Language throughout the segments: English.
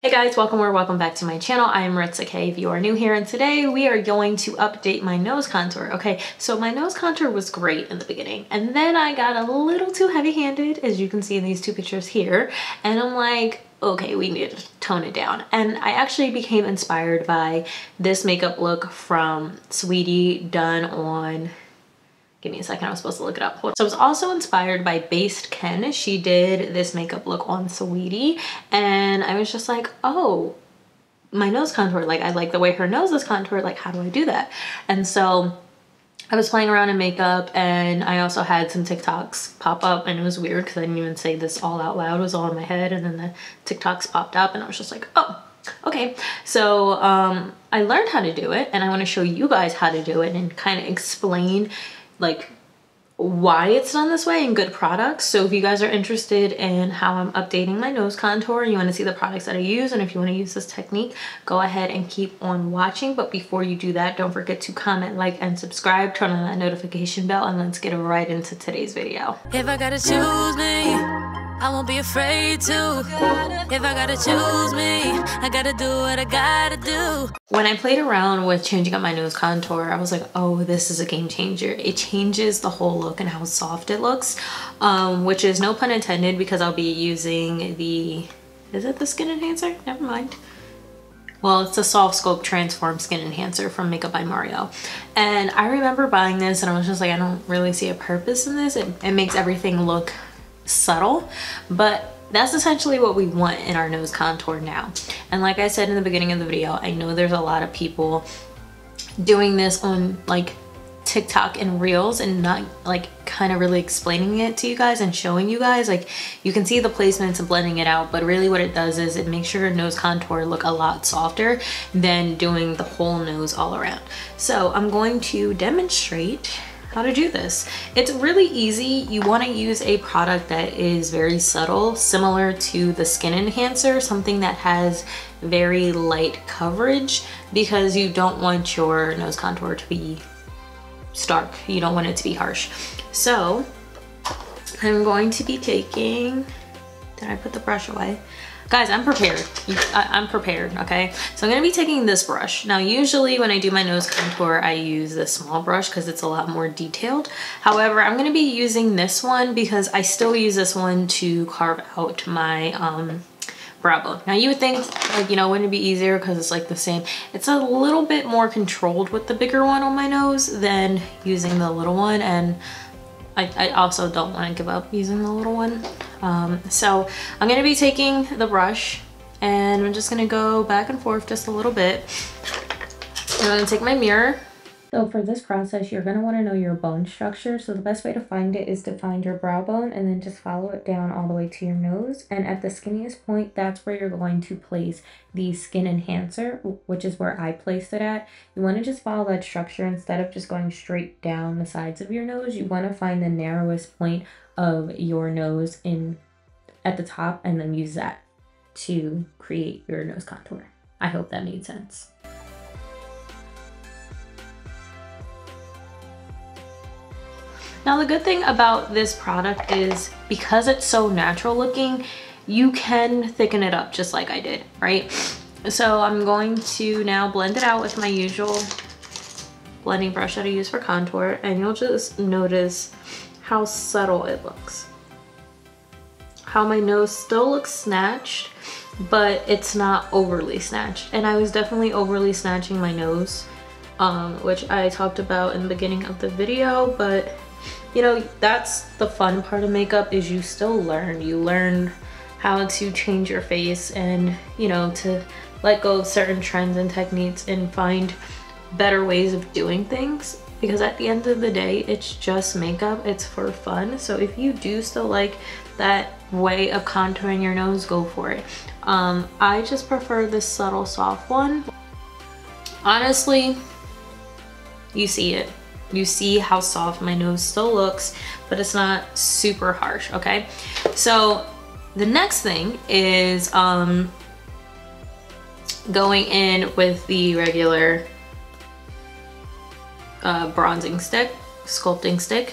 Hey guys, welcome or welcome back to my channel. I am Maritza K if you are new here, and today we are going to update my nose contour. Okay, so my nose contour was great in the beginning, and then I got a little too heavy-handed, as you can see in these two pictures here, and I'm like, okay, we need to tone it down. And I actually became inspired by this makeup look from Saweetie done on, give me a second, I was supposed to look it up. So I was also inspired by Based Ken. She did this makeup look on Saweetie, and I was just like, oh, my nose contour, like I like the way her nose is contoured, like how do I do that? And so I was playing around in makeup, and I also had some TikToks pop up, and it was weird because I didn't even say this all out loud. It was all in my head, and then the TikToks popped up, and I was just like, oh, okay. So I learned how to do it, and I want to show you guys how to do it and kind of explain like why it's done this way and good products. So if you guys are interested in how I'm updating my nose contour and you want to see the products that I use, and if you want to use this technique, go ahead and keep on watching. But before you do that, don't forget to comment, like, and subscribe, turn on that notification bell, and let's get right into today's video. If I gotta choose me, I won't be afraid to. If I gotta choose me, I gotta do what I gotta do. When I played around with changing up my nose contour, I was like, oh, this is a game changer. It changes the whole look and how soft it looks, which is no pun intended, because I'll be using the, is it the Skin Enhancer? Never mind. Well, it's a Soft Sculpt Transform Skin Enhancer from Makeup by Mario. And I remember buying this and I was just like, I don't really see a purpose in this. It makes everything look subtle, but that's essentially what we want in our nose contour now. And like I said in the beginning of the video, I know there's a lot of people doing this on like TikTok and Reels and not like kind of really explaining it to you guys and showing you guys. Like, you can see the placements and blending it out, but really what it does is it makes your nose contour look a lot softer than doing the whole nose all around. So I'm going to demonstrate how to do this. It's really easy. You want to use a product that is very subtle, similar to the Skin Enhancer, something that has very light coverage, because you don't want your nose contour to be stark. You don't want it to be harsh. So I'm going to be taking, did I put the brush away? Guys, I'm prepared. I'm prepared, okay? So I'm gonna be taking this brush. Now, usually when I do my nose contour, I use this small brush because it's a lot more detailed. However, I'm gonna be using this one because I still use this one to carve out my brow bone. Now, you would think, like, you know, wouldn't it be easier because it's like the same? It's a little bit more controlled with the bigger one on my nose than using the little one, and I also don't want to give up using the little one. So I'm going to be taking the brush and I'm just going to go back and forth just a little bit. I'm going to take my mirror. So for this process, you're going to want to know your bone structure. So the best way to find it is to find your brow bone and then just follow it down all the way to your nose. And at the skinniest point, that's where you're going to place the Skin Enhancer, which is where I placed it at. You want to just follow that structure instead of just going straight down the sides of your nose. You want to find the narrowest point of your nose at the top and then use that to create your nose contour. I hope that made sense. Now, the good thing about this product is because it's so natural looking, you can thicken it up just like I did, right? So I'm going to now blend it out with my usual blending brush that I use for contour, and you'll just notice how subtle it looks. How my nose still looks snatched, but it's not overly snatched. And I was definitely overly snatching my nose, which I talked about in the beginning of the video, but you know, that's the fun part of makeup, is you still learn. You learn how to change your face and, you know, to let go of certain trends and techniques and find better ways of doing things. Because at the end of the day, it's just makeup. It's for fun. So if you do still like that way of contouring your nose, go for it. I just prefer this subtle soft one. Honestly, you see it. You see how soft my nose still looks, but it's not super harsh, okay? So the next thing is going in with the regular bronzing stick, sculpting stick.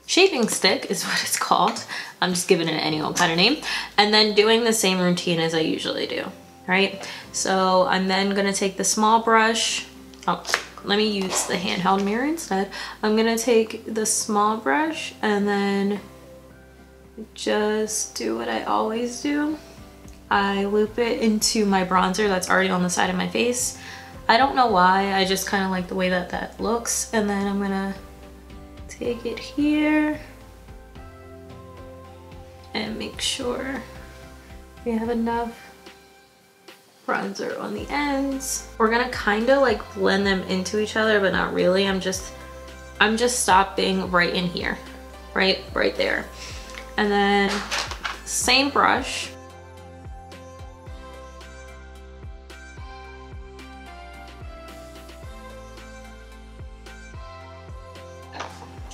shaping stick is what it's called. I'm just giving it any old kind of name. And then doing the same routine as I usually do, right? So I'm then gonna take the small brush. Oh, let me use the handheld mirror instead. I'm gonna take the small brush and then just do what I always do. I loop it into my bronzer that's already on the side of my face. I don't know why, I just kind of like the way that that looks. And then I'm gonna take it here and make sure we have enough bronzer on the ends. We're gonna kind of like blend them into each other, but not really. I'm just stopping right in here, right there. And then same brush.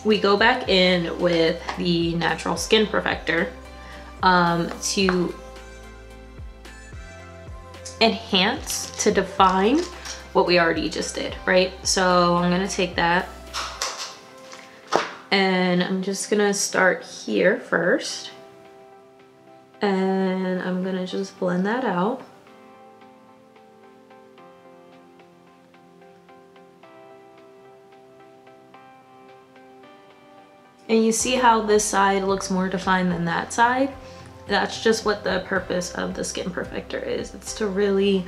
We go back in with the Natural Skin Perfector to enhance, to define what we already just did, right? So I'm gonna take that and I'm just gonna start here first. And I'm gonna just blend that out. And you see how this side looks more defined than that side? That's just what the purpose of the Skin Perfector is. It's to really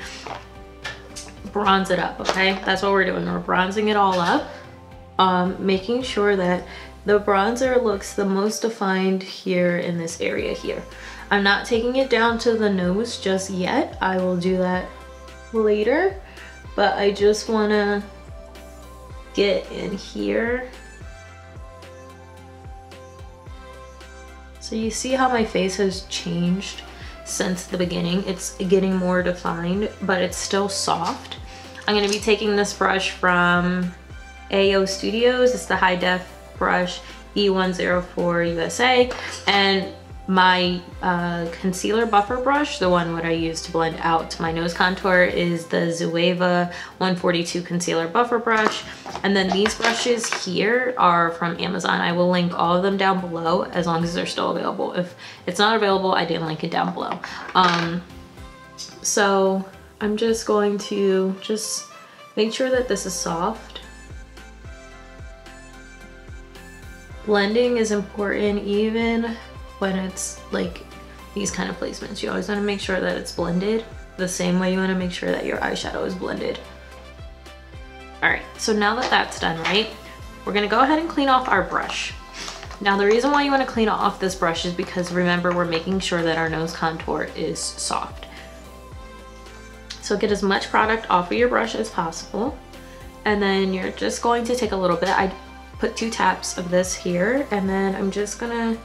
bronze it up, okay? That's what we're doing. We're bronzing it all up, making sure that the bronzer looks the most defined here in this area here. I'm not taking it down to the nose just yet. I will do that later, but I just wanna get in here. So you see how my face has changed since the beginning. It's getting more defined, but it's still soft. I'm gonna be taking this brush from AO Studios. It's the high def brush E104 USA. And my concealer buffer brush, the one what I use to blend out my nose contour, is the Zoeva 142 concealer buffer brush. And then these brushes here are from Amazon. I will link all of them down below as long as they're still available. If it's not available, I didn't link it down below. So I'm just going to just make sure that this is soft. Blending is important even when it's like these kind of placements. You always want to make sure that it's blended the same way you want to make sure that your eyeshadow is blended. All right, so now that that's done, right, we're gonna go ahead and clean off our brush. Now the reason why you want to clean off this brush is because remember, we're making sure that our nose contour is soft. So get as much product off of your brush as possible. And then you're just going to take a little bit. I put 2 taps of this here, and then I'm just gonna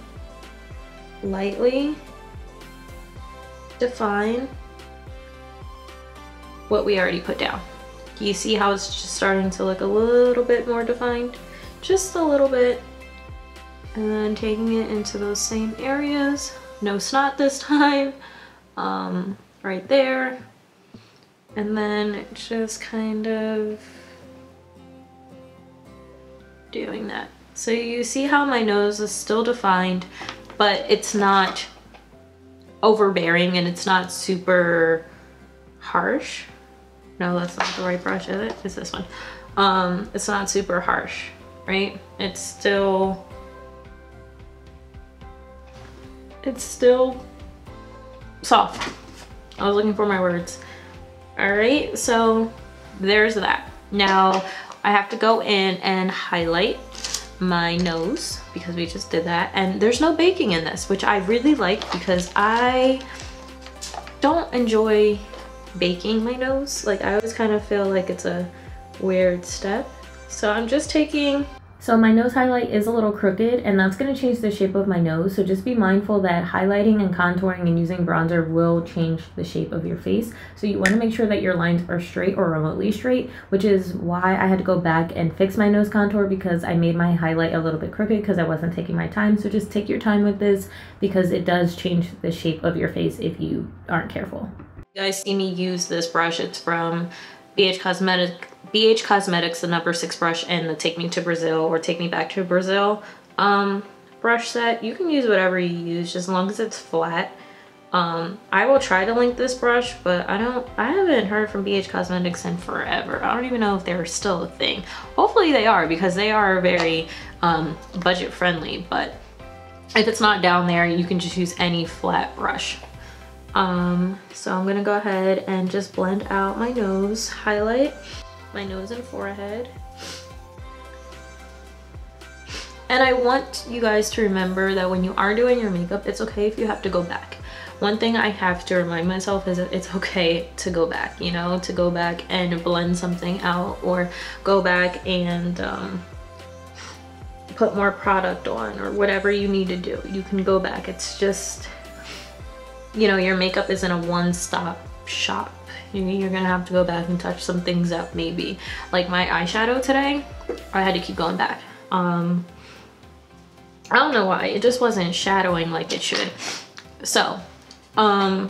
lightly define what we already put down. You see how it's just starting to look a little bit more defined? Just a little bit. And then taking it into those same areas. No snot this time. Right there. And then just kind of doing that. So you see how my nose is still defined, but it's not overbearing and it's not super harsh. No, that's not the right brush, is it? It's this one. It's not super harsh, right? It's still soft. I was looking for my words. All right, so there's that. Now I have to go in and highlight my nose because we just did that. And there's no baking in this, which I really like because I don't enjoy baking my nose. Like I always kind of feel like it's a weird step. So I'm just taking, so my nose highlight is a little crooked and that's going to change the shape of my nose. So just be mindful that highlighting and contouring and using bronzer will change the shape of your face. So you want to make sure that your lines are straight or remotely straight, which is why I had to go back and fix my nose contour because I made my highlight a little bit crooked because I wasn't taking my time. So just take your time with this because it does change the shape of your face if you aren't careful. You guys see me use this brush. It's from BH Cosmetics, the number 6 brush, and the Take Me to Brazil or Take Me Back to Brazil brush set. You can use whatever you use, just as long as it's flat. I will try to link this brush, but I haven't heard from BH Cosmetics in forever. I don't even know if they're still a thing. Hopefully they are, because they are very budget friendly, but if it's not down there, you can just use any flat brush. So I'm gonna go ahead and just blend out my nose, highlight my nose and forehead. And I want you guys to remember that when you are doing your makeup, it's okay if you have to go back. One thing I have to remind myself is that it's okay to go back, you know, to go back and blend something out, or go back and put more product on, or whatever you need to do. You can go back. It's just, you know, your makeup isn't a one-stop shop. You're gonna have to go back and touch some things up maybe. Like my eyeshadow today, I had to keep going back. I don't know why, it just wasn't shadowing like it should. So, the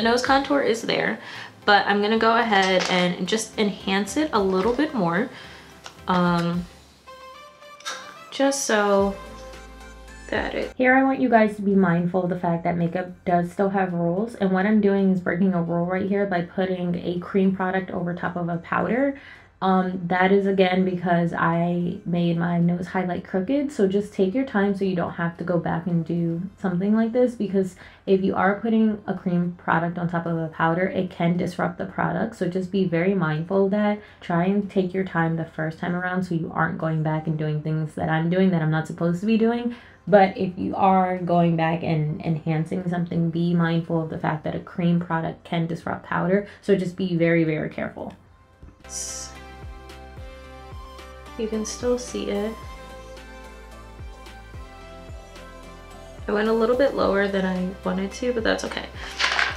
nose contour is there, but I'm gonna go ahead and just enhance it a little bit more. Just so that Here I want you guys to be mindful of the fact that makeup does still have rules, and what I'm doing is breaking a rule right here by putting a cream product over top of a powder. That is again because I made my nose highlight crooked, so just take your time so you don't have to go back and do something like this, because if you are putting a cream product on top of a powder, it can disrupt the product. So just be very mindful of that. Try and take your time the first time around so you aren't going back and doing things that I'm doing that I'm not supposed to be doing. But if you are going back and enhancing something, be mindful of the fact that a cream product can disrupt powder, so just be very, very careful. You can still see it. I went a little bit lower than I wanted to, but that's okay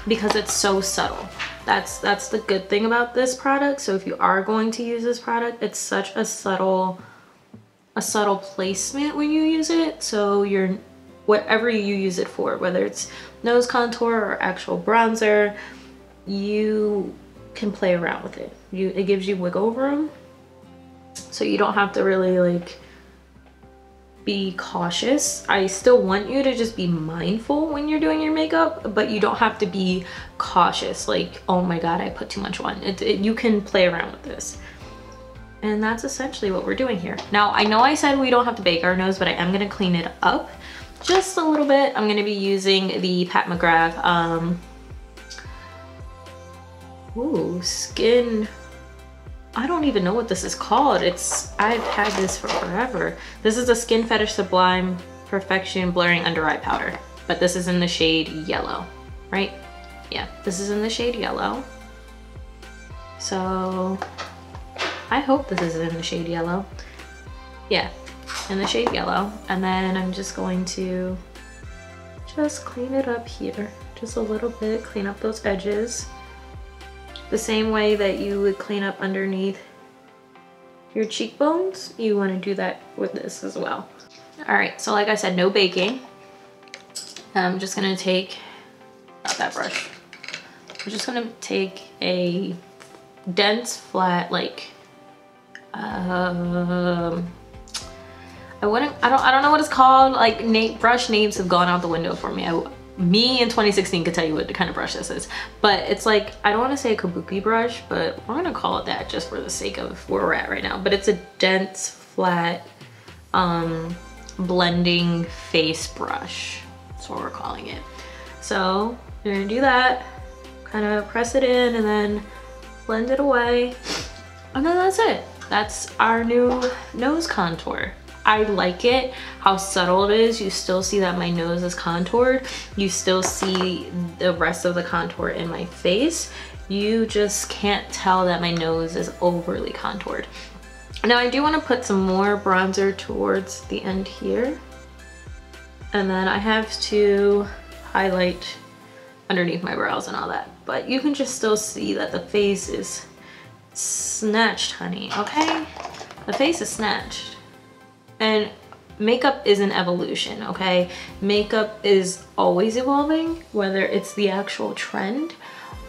because it's so subtle. That's the good thing about this product. So if you are going to use this product, it's such a subtle placement when you use it. So whatever you use it for, whether it's nose contour or actual bronzer, you can play around with it. It gives you wiggle room. So you don't have to really like be cautious. I still want you to just be mindful when you're doing your makeup, but you don't have to be cautious like, oh my god, I put too much on. You can play around with this. And that's essentially what we're doing here. Now, I know I said we don't have to bake our nose, but I am gonna clean it up just a little bit. I'm gonna be using the Pat McGrath Skin, I don't even know what this is called. I've had this for forever. This is a Skin Fetish Sublime Perfection Blurring Under Eye Powder, but this is in the shade yellow, right? Yeah, this is in the shade yellow. So I hope this is in the shade yellow. Yeah, in the shade yellow. And then I'm just going to just clean it up here, just a little bit, clean up those edges. The same way that you would clean up underneath your cheekbones, you want to do that with this as well. All right, so like I said, no baking. I'm just gonna take, not that brush. I'm just gonna take a dense, flat, like, I don't know what it's called. Like brush names have gone out the window for me. Me in 2016 could tell you what kind of brush this is, but it's like, I don't want to say a kabuki brush, but we're gonna call it that just for the sake of where we're at right now. But it's a dense, flat, blending face brush. That's what we're calling it. So you're gonna do that, kind of press it in and then blend it away. And then that's it. That's our new nose contour. I like it, how subtle it is. You still see that my nose is contoured. You still see the rest of the contour in my face. You just can't tell that my nose is overly contoured. Now I do want to put some more bronzer towards the end here. And then I have to highlight underneath my brows and all that. But you can just still see that the face is snatched, honey, okay? The face is snatched. And makeup is an evolution, okay? Makeup is always evolving, whether it's the actual trend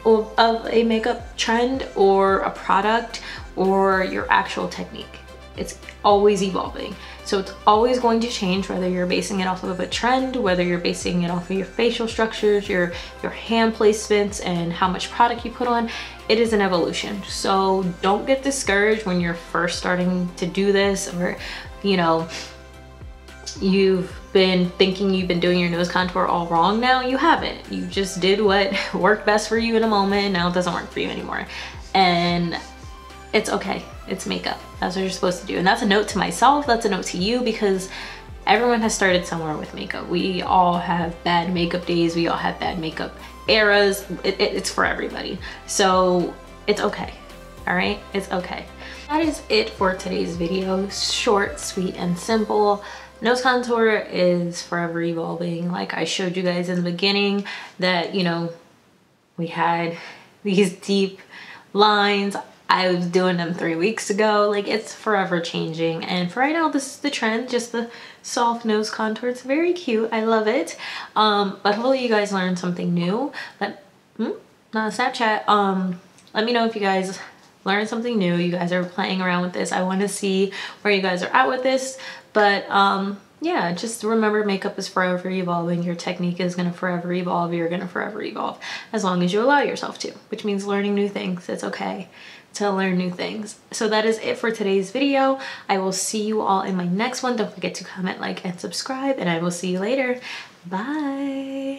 of a makeup trend or a product or your actual technique. It's always evolving. So it's always going to change, whether you're basing it off of a trend, whether you're basing it off of your facial structures, your hand placements, and how much product you put on. It is an evolution. So don't get discouraged when you're first starting to do this, or, you know, you've been thinking you've been doing your nose contour all wrong. Now you haven't. You just did what worked best for you in a moment. Now it doesn't work for you anymore. And it's okay. It's makeup. That's what you're supposed to do. And that's a note to myself. That's a note to you, because everyone has started somewhere with makeup. We all have bad makeup days. We all have bad makeup eras. It's for everybody. So it's okay. All right? It's okay. That is it for today's video. Short, sweet, and simple. Nose contour is forever evolving. Like I showed you guys in the beginning that, you know, we had these deep lines. I was doing them 3 weeks ago. Like, it's forever changing. And for right now, this is the trend, just the soft nose contour. It's very cute. I love it. But hopefully you guys learned something new. Not Snapchat. Let me know if you guys learned something new. You guys are playing around with this. I want to see where you guys are at with this. But yeah, just remember, makeup is forever evolving. Your technique is going to forever evolve. You're going to forever evolve as long as you allow yourself to, which means learning new things. It's okay to learn new things. So that is it for today's video. I will see you all in my next one. Don't forget to comment, like, and subscribe, and I will see you later. Bye.